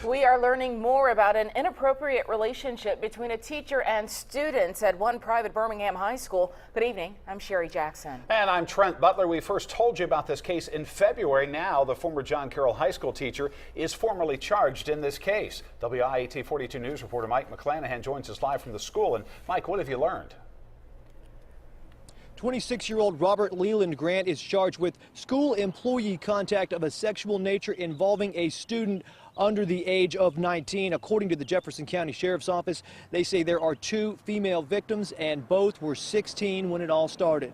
We are learning more about an inappropriate relationship between a teacher and students at one private Birmingham high school. Good evening. I'm Sherry Jackson. And I'm Trent Butler. We first told you about this case in February. Now the former John Carroll high school teacher is formally charged in this case. WIAT 42 News reporter Mike McClanahan joins us live from the school. And Mike, what have you learned? 26-year-old Robert Leland Grant is charged with school employee contact of a sexual nature involving a student under the age of 19. According to the Jefferson County Sheriff's Office, they say there are 2 female victims and both were 16 when it all started.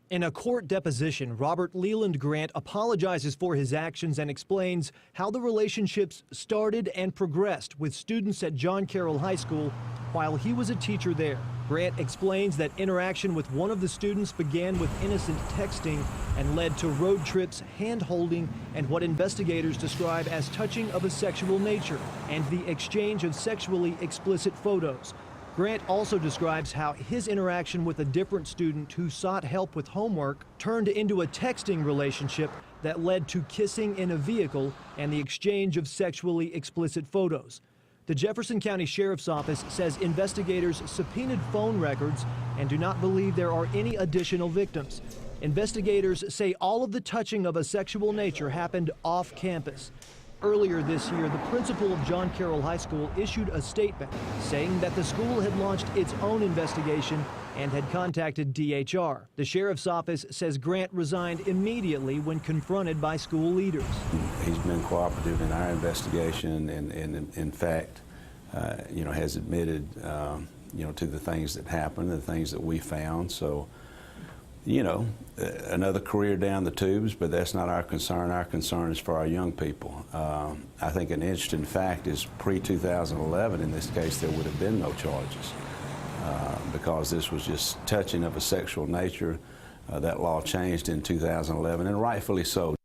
In a court deposition, Robert Leland Grant apologizes for his actions and explains how the relationships started and progressed with students at John Carroll High School while he was a teacher there. Grant explains that interaction with one of the students began with innocent texting and led to road trips, hand-holding, and what investigators describe as touching of a sexual nature, and the exchange of sexually explicit photos. Grant also describes how his interaction with a different student who sought help with homework turned into a texting relationship that led to kissing in a vehicle and the exchange of sexually explicit photos. The Jefferson County Sheriff's Office says investigators subpoenaed phone records and do not believe there are any additional victims. Investigators say all of the touching of a sexual nature happened off campus. Earlier this year, the principal of John Carroll High School issued a statement saying that the school had launched its own investigation and had contacted DHR. The sheriff's office says Grant resigned immediately when confronted by school leaders. He's been cooperative in our investigation and in fact, has admitted, to the things that happened, the things that we found. So, another career down the tubes, but that's not our concern. Our concern is for our young people. I think an interesting fact is pre-2011, in this case, there would have been no charges because this was just touching of a sexual nature. That law changed in 2011, and rightfully so.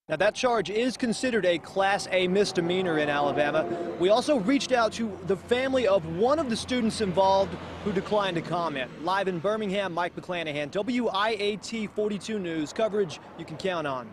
Now, that charge is considered a Class A misdemeanor in Alabama. We also reached out to the family of one of the students involved who declined to comment. Live in Birmingham, Mike McClanahan, WIAT 42 News, coverage you can count on.